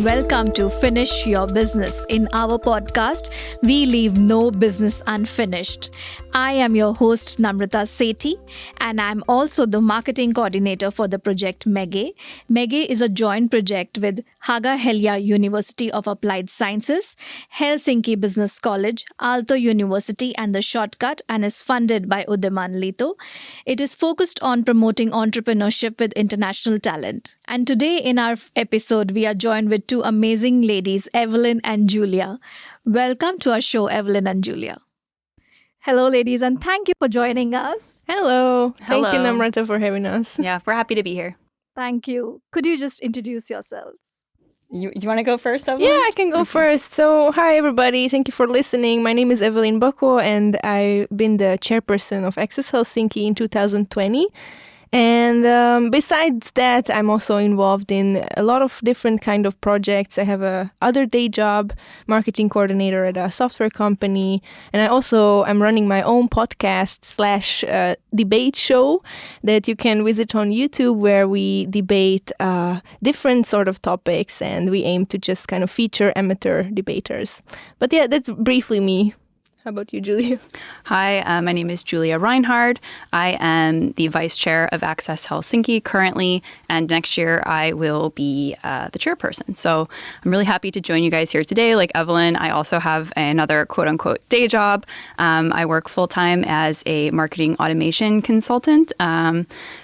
Welcome to Finish Your Business. In our podcast, we leave no business unfinished. I am your host, Namrata Sethi, and I'm also the marketing coordinator for the project MEGE. MEGE is a joint project with Haaga-Helia University of Applied Sciences, Helsinki Business College, Aalto University, and The Shortcut, and is funded by Udyman Lito. It is focused on promoting entrepreneurship with international talent. And today in our episode, we are joined with two amazing ladies, Evelyn and Julia. Welcome to our show, Evelyn and Julia. Hello, ladies, and thank you for joining us. Hello. Thank you, Hello. Namrata, for having us. Yeah, we're happy to be here. Thank you. Could you just introduce yourselves? You want to go first, Evelyn? Yeah, I can go first. So, hi, everybody. Thank you for listening. My name is Evelyn Boko, and I've been the chairperson of Access Helsinki in 2020. And besides that, I'm also involved in a lot of different kind of projects. I have a other day job, marketing coordinator at a software company, and I'm running my own podcast / debate show that you can visit on YouTube, where we debate different sort of topics, and we aim to just kind of feature amateur debaters. But yeah, that's briefly me. How about you, Julia? Hi, my name is Julia Reinhard. I am the vice chair of Access Helsinki currently, and next year I will be the chairperson. So I'm really happy to join you guys here today. Like Evelyn, I also have another quote-unquote day job. I work full-time as a marketing automation consultant.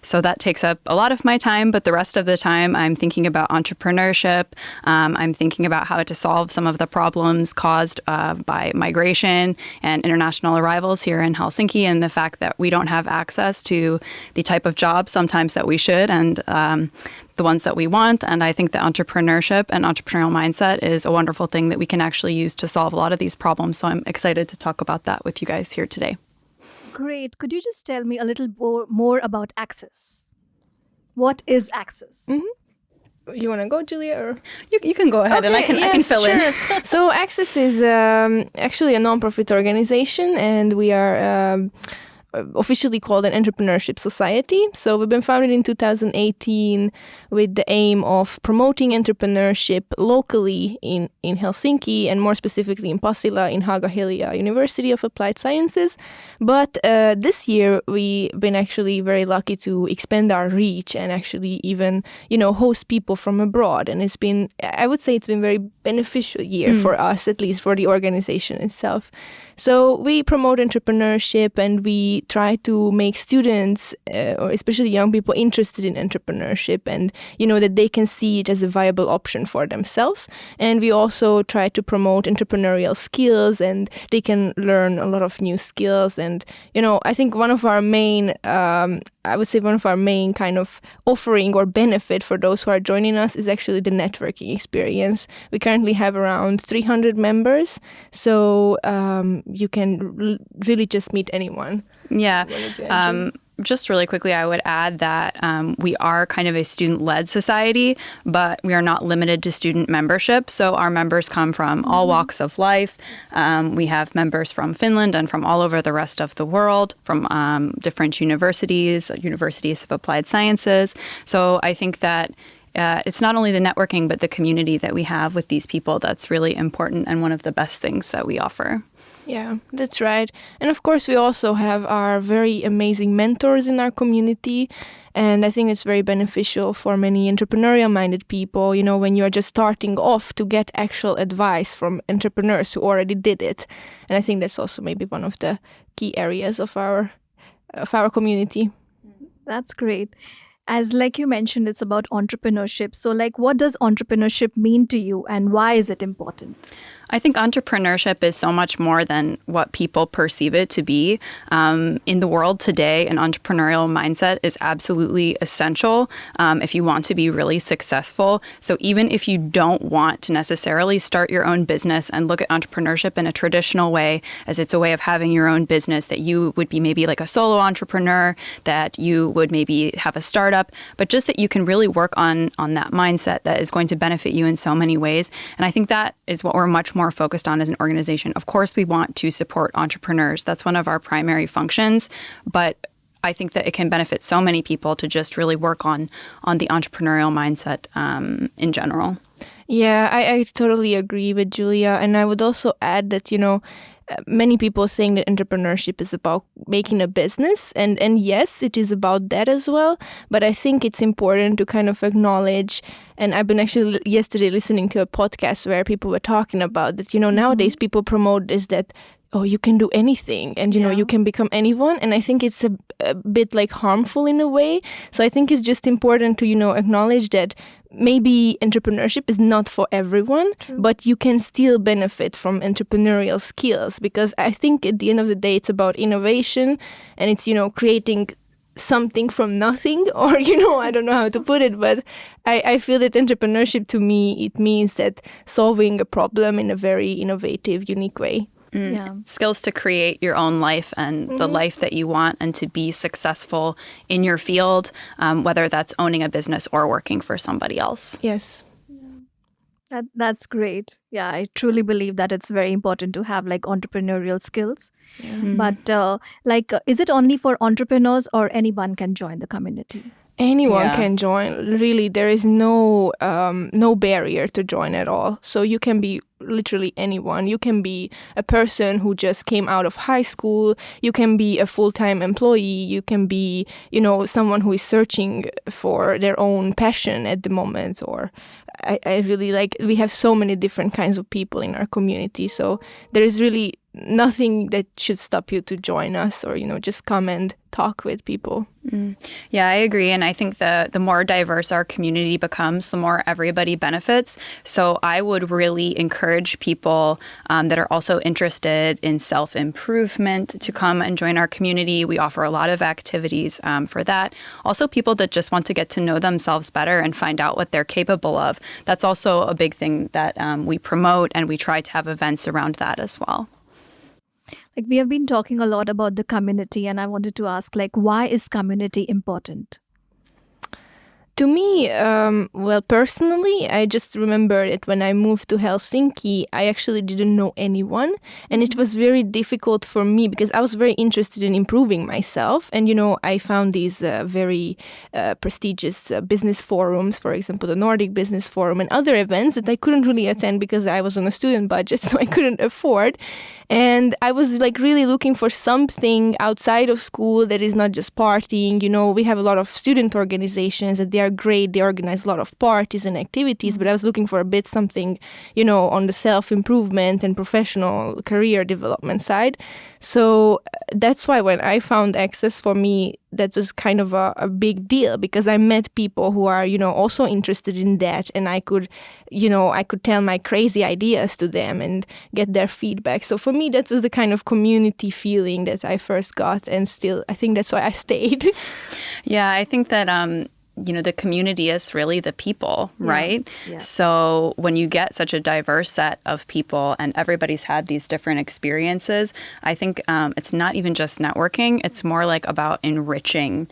So that takes up a lot of my time, but the rest of the time I'm thinking about entrepreneurship. I'm thinking about how to solve some of the problems caused by migration and international arrivals here in Helsinki, and the fact that we don't have access to the type of jobs sometimes that we should, and the ones that we want. And I think that entrepreneurship and entrepreneurial mindset is a wonderful thing that we can actually use to solve a lot of these problems. So I'm excited to talk about that with you guys here today. Great. Could you just tell me a little more about Access? What is Access? Mm-hmm. You want to go, Julia? Or? You can go ahead, and I can fill in. So Access is actually a non-profit organization, and we are officially called an entrepreneurship society. So we've been founded in 2018 with the aim of promoting entrepreneurship locally in Helsinki, and more specifically in Pasila in Haaga-Helia University of Applied Sciences. But this year we've been actually very lucky to expand our reach and actually even, host people from abroad. And I would say it's been a very beneficial year for us, at least for the organization itself. So we promote entrepreneurship, and we try to make students, or especially young people, interested in entrepreneurship, and that they can see it as a viable option for themselves. And we also try to promote entrepreneurial skills, and they can learn a lot of new skills. And I think one of our main kind of offering or benefit for those who are joining us is actually the networking experience. We currently have around 300 members, so you can really just meet anyone. Yeah. Just really quickly, I would add that we are kind of a student-led society, but we are not limited to student membership. So our members come from all walks of life. We have members from Finland and from all over the rest of the world, from different universities of applied sciences. So I think that it's not only the networking, but the community that we have with these people that's really important and one of the best things that we offer. Yeah, that's right. And of course, we also have our very amazing mentors in our community. And I think it's very beneficial for many entrepreneurial-minded people, when you're just starting off, to get actual advice from entrepreneurs who already did it. And I think that's also maybe one of the key areas of our community. That's great. As like you mentioned, it's about entrepreneurship. So what does entrepreneurship mean to you, and why is it important? I think entrepreneurship is so much more than what people perceive it to be. In the world today, an entrepreneurial mindset is absolutely essential if you want to be really successful. So even if you don't want to necessarily start your own business and look at entrepreneurship in a traditional way, as it's a way of having your own business, that you would be maybe like a solo entrepreneur, that you would maybe have a startup, but just that you can really work on that mindset that is going to benefit you in so many ways. And I think that is what we're much more focused on as an organization. Of course, we want to support entrepreneurs. That's one of our primary functions. But I think that it can benefit so many people to just really work on the entrepreneurial mindset in general. Yeah, I totally agree with Julia. And I would also add that, many people think that entrepreneurship is about making a business. And yes, it is about that as well. But I think it's important to kind of acknowledge, and I've been actually yesterday listening to a podcast where people were talking about that, nowadays people promote this, that, oh, you can do anything and, you can become anyone. And I think it's a bit like harmful in a way. So I think it's just important to, acknowledge that maybe entrepreneurship is not for everyone, but you can still benefit from entrepreneurial skills, because I think at the end of the day, it's about innovation, and it's, creating something from nothing, or, I don't know how to put it, but I feel that entrepreneurship, to me, it means that solving a problem in a very innovative, unique way. Yeah. Skills to create your own life and the life that you want, and to be successful in your field, whether that's owning a business or working for somebody else. Yes. That's great. Yeah, I truly believe that it's very important to have like entrepreneurial skills. But is it only for entrepreneurs, or anyone can join the community? Anyone can join. Really, there is no barrier to join at all. So you can be literally anyone. You can be a person who just came out of high school. You can be a full-time employee. You can be, someone who is searching for their own passion at the moment. Or I really we have so many different kinds of people in our community. So there is really nothing that should stop you to join us, or, just come and talk with people. Yeah, I agree. And I think the more diverse our community becomes, the more everybody benefits. So I would really encourage people that are also interested in self-improvement to come and join our community. We offer a lot of activities for that. Also, people that just want to get to know themselves better and find out what they're capable of. That's also a big thing that we promote, and we try to have events around that as well. We have been talking a lot about the community, and I wanted to ask, why is community important? To me, personally, I just remember that when I moved to Helsinki, I actually didn't know anyone. And it was very difficult for me, because I was very interested in improving myself. And, I found these very prestigious business forums, for example, the Nordic Business Forum, and other events that I couldn't really attend because I was on a student budget, so I couldn't afford. And I was really looking for something outside of school that is not just partying. We have a lot of student organizations that they are great. They organize a lot of parties and activities, but I was looking for a bit something, on the self-improvement and professional career development side. So that's why when I found Access, for me, that was kind of a big deal, because I met people who are, also interested in that, and I could tell my crazy ideas to them and get their feedback. So for me, that was the kind of community feeling that I first got, and still, I think that's why I stayed. Yeah, I think that the community is really the people, right? Yeah. So when you get such a diverse set of people and everybody's had these different experiences, I think it's not even just networking. It's more about enriching,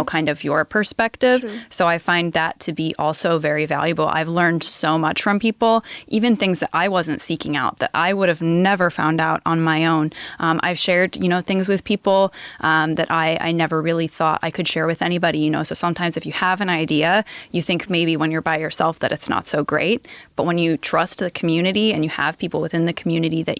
kind of your perspective. True. So I find that to be also very valuable. I've learned so much from people, even things that I wasn't seeking out, that I would have never found out on my own. I've shared, things with people that I never really thought I could share with anybody, So sometimes if you have an idea, you think maybe when you're by yourself that it's not so great. But when you trust the community and you have people within the community that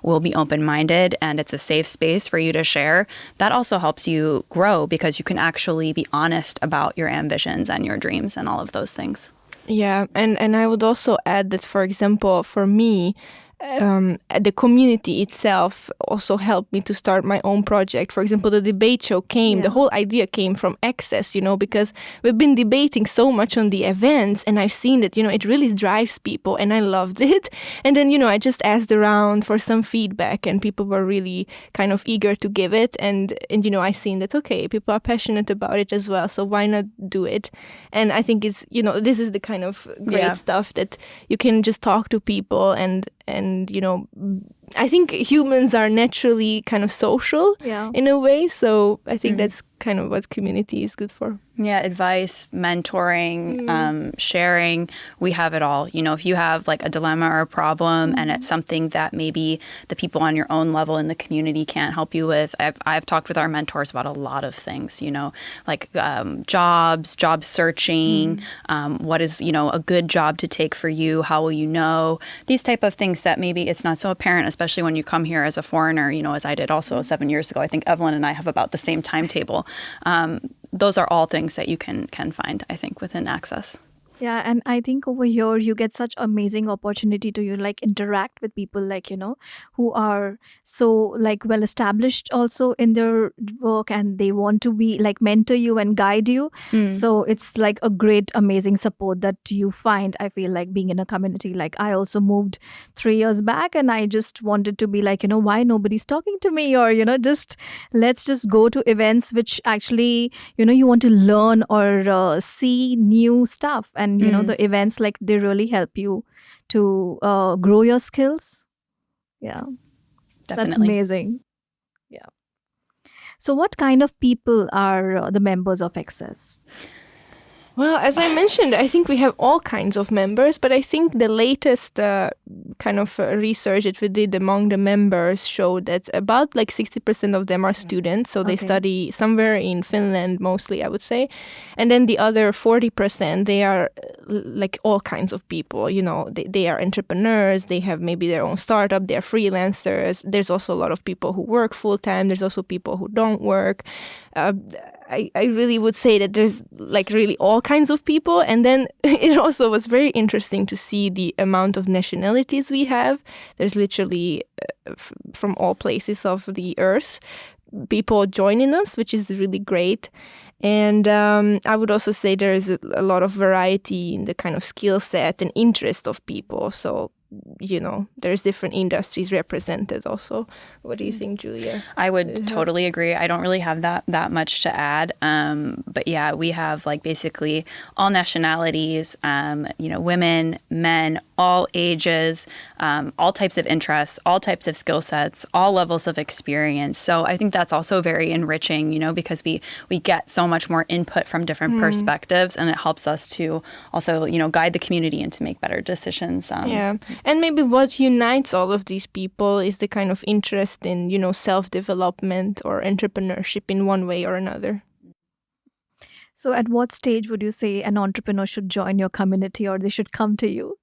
will be open-minded, and it's a safe space for you to share, that also helps you grow, because you can actually be honest about your ambitions and your dreams and all of those things. Yeah, and I would also add that, for example, for me, the community itself also helped me to start my own project. For example, the debate show the whole idea came from Access, because we've been debating so much on the events, and I've seen that, it really drives people, and I loved it. And then, I just asked around for some feedback, and people were really kind of eager to give it. And I seen that, okay, people are passionate about it as well, so why not do it? And I think it's, this is the kind of great stuff that you can just talk to people and I think humans are naturally kind of social Yeah. in a way. So I think that's kind of what community is good for. Yeah, advice, mentoring, sharing, we have it all. You know, if you have like a dilemma or a problem and it's something that maybe the people on your own level in the community can't help you with, I've talked with our mentors about a lot of things, you know, like job searching, what is, you know, a good job to take for you, how will you know, these type of things that maybe it's not so apparent, especially when you come here as a foreigner, you know, as I did also 7 years ago. I think Evelyn and I have about the same timetable. Those are all things that you can find, I think, within Access. Yeah, and I think over here you get such amazing opportunity to like interact with people like, you know, who are so like well established also in their work, and they want to be like mentor you and guide you. So it's like a great amazing support that you find. I feel like being in a community, like I also moved 3 years back, and I just wanted to be like, you know, why nobody's talking to me, or, you know, just let's just go to events which actually, you know, you want to learn or see new stuff. And you know, the events, like, they really help you to grow your skills. Yeah, Definitely. that's amazing. Yeah. So what kind of people are the members of Access? Well, as I mentioned, I think we have all kinds of members, but I think the latest research that we did among the members showed that about like 60% of them are students. So they study somewhere in Finland, mostly, I would say. And then the other 40%, they are like all kinds of people. You know, they are entrepreneurs. They have maybe their own startup. They're freelancers. There's also a lot of people who work full time. There's also people who don't work. I really would say that there's like really all kinds of people. And then it also was very interesting to see the amount of nationalities we have. There's literally from all places of the earth, people joining us, which is really great. And I would also say there is a lot of variety in the kind of skill set and interest of people. So, you know, there's different industries represented also. What do you think, Julia? I would totally agree. I don't really have that much to add. But yeah, we have like basically all nationalities, you know, women, men, all ages, all types of interests, all types of skill sets, all levels of experience. So I think that's also very enriching, you know, because we get so much more input from different perspectives, and it helps us to also, you know, guide the community and to make better decisions. Yeah. And maybe what unites all of these people is the kind of interest in, you know, self-development or entrepreneurship in one way or another. So at what stage would you say an entrepreneur should join your community, or they should come to you?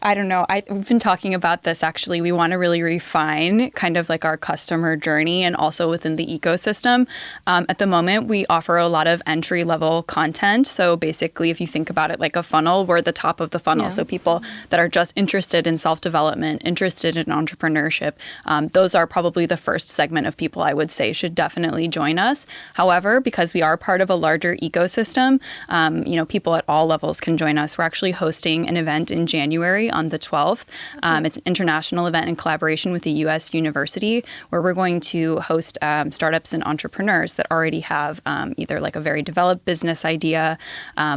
I don't know. We've been talking about this, actually. We want to really refine kind of like our customer journey and also within the ecosystem. At the moment, we offer a lot of entry-level content. So basically, if you think about it like a funnel, we're the top of the funnel. Yeah. So people that are just interested in self-development, interested in entrepreneurship, those are probably the first segment of people I would say should definitely join us. However, because we are part of a larger ecosystem, you know, people at all levels can join us. We're actually hosting an event in January on the 12th. It's an international event in collaboration with the U.S. University, where we're going to host startups and entrepreneurs that already have either like a very developed business idea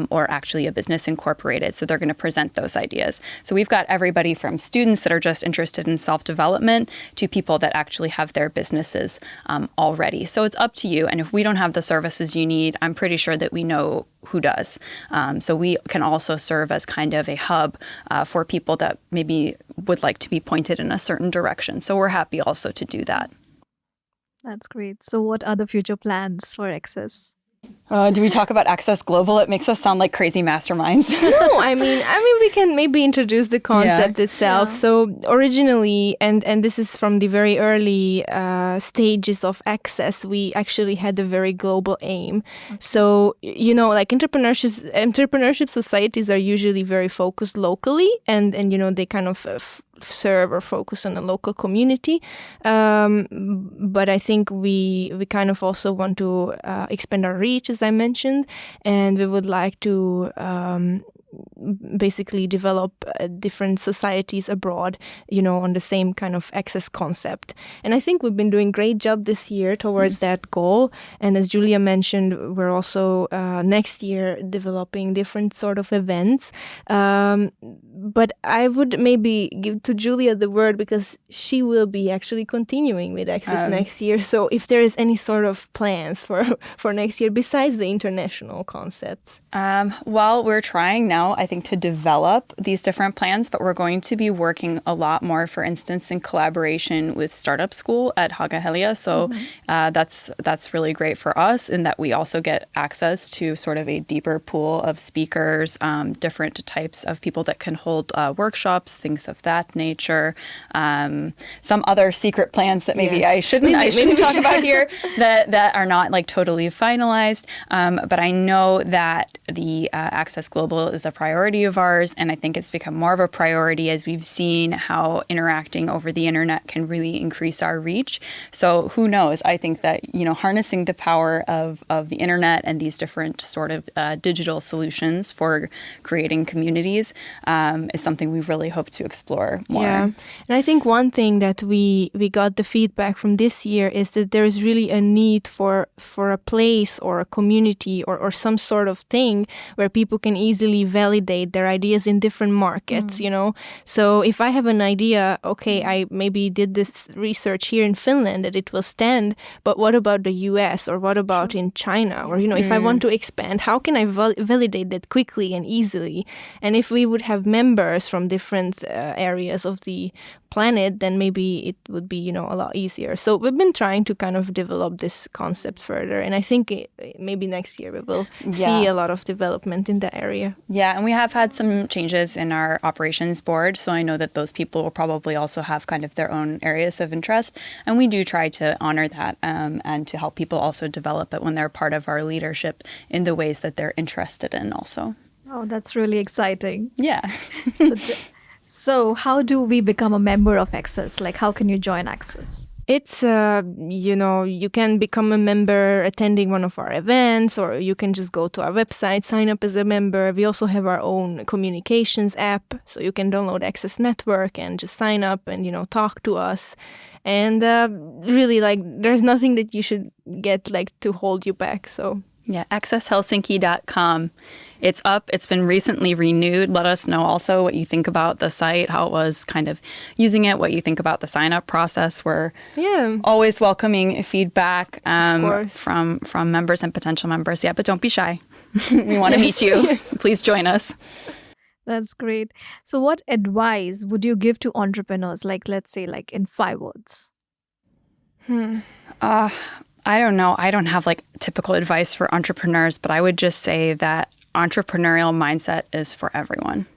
or actually a business incorporated. So they're going to present those ideas. So we've got everybody from students that are just interested in self-development to people that actually have their businesses already. So it's up to you. And if we don't have the services you need, I'm pretty sure that we know who does. So we can also serve as kind of a hub for people that maybe would like to be pointed in a certain direction. So we're happy also to do that. That's great. So what are the future plans for Access? Do we talk about Access Global? It makes us sound like crazy masterminds. No, I mean we can maybe introduce the concept itself. Yeah. So originally, and this is from the very early stages of Access, we actually had a very global aim. So, you know, like entrepreneurship societies are usually very focused locally, and you know, they kind of serve or focus on a local community. But I think we kind of also want to expand our reach, as I mentioned, and we would like to basically develop different societies abroad, on the same kind of access concept. And I think we've been doing great job this year towards that goal. And as Julia mentioned, we're also next year developing different sort of events. But I would maybe give to Julia the word because she will be actually continuing with Access next year. So if there is any sort of plans for next year besides the international concepts. Well, we're trying now, I think, to develop these different plans, but we're going to be working a lot more, for instance, in collaboration with Startup School at Haga Helia. So that's really great for us in that we also get access to sort of a deeper pool of speakers, different types of people that can hold workshops, things of that nature. Some other secret plans that maybe I shouldn't talk about here that are not like totally finalized. But I know that the Access Global is a priority of ours, and I think it's become more of a priority as we've seen how interacting over the internet can really increase our reach. So who knows? I think that, harnessing the power of the internet and these different sort of digital solutions for creating communities is something we really hope to explore more. Yeah, and I think one thing that we got the feedback from this year is that there is really a need for a place or a community or some sort of thing where people can easily validate their ideas in different markets, So if I have an idea, okay, I maybe did this research here in Finland that it will stand, but what about the US or what about in China? Or, if I want to expand, how can I validate that quickly and easily? And if we would have members from different areas of the planet, then maybe it would be, a lot easier. So we've been trying to kind of develop this concept further. And I think maybe next year we will see a lot of development in that area. Yeah, and we have had some changes in our operations board. So I know that those people will probably also have kind of their own areas of interest. And we do try to honor that and to help people also develop it when they're part of our leadership in the ways that they're interested in also. Oh, that's really exciting. Yeah. So how do we become a member of Access? Like, how can you join Access? It's, you can become a member attending one of our events, or you can just go to our website, sign up as a member. We also have our own communications app, so you can download Access Network and just sign up and, talk to us. And really, there's nothing that you should get, to hold you back, so... Yeah, accesshelsinki.com. It's up. It's been recently renewed. Let us know also what you think about the site, how it was kind of using it, what you think about the sign-up process. We're always welcoming feedback from members and potential members. Yeah, but don't be shy. We want to meet you. Please join us. That's great. So what advice would you give to entrepreneurs, let's say, in 5 words? I don't know. I don't have typical advice for entrepreneurs, but I would just say that entrepreneurial mindset is for everyone.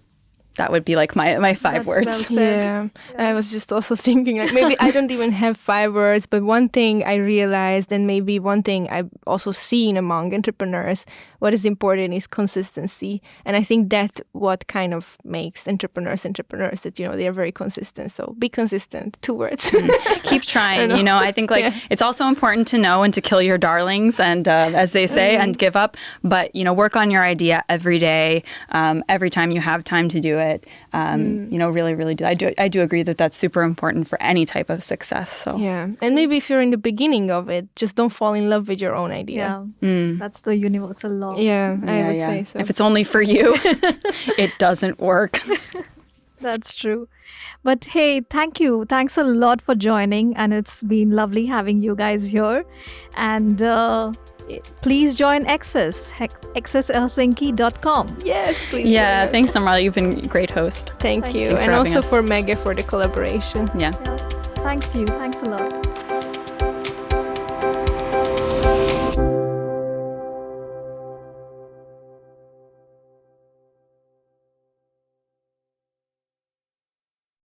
That would be my 5 words. Well, yeah, I was just also thinking maybe I don't even have 5 words, but one thing I realized, and maybe one thing I've also seen among entrepreneurs, what is important is consistency. And I think that's what kind of makes entrepreneurs, that, they are very consistent. So be consistent, 2 words. Keep trying, I think it's also important to know and to kill your darlings and as they say, and give up. But, work on your idea every day, every time you have time to do it. Really, really do. I do agree that that's super important for any type of success. So yeah, and maybe if you're in the beginning of it, just don't fall in love with your own idea. Yeah, that's the universal law. Yeah, I would say so. If it's only for you, it doesn't work. That's true. But hey, thank you. Thanks a lot for joining, and it's been lovely having you guys here. And please join Access, accesshelsinki.com. Yes, please. Yeah, thanks, Namrata. You've been a great host. Thank you. Thanks and also us. for Mega for the collaboration. Yeah. Thank you. Thanks a lot.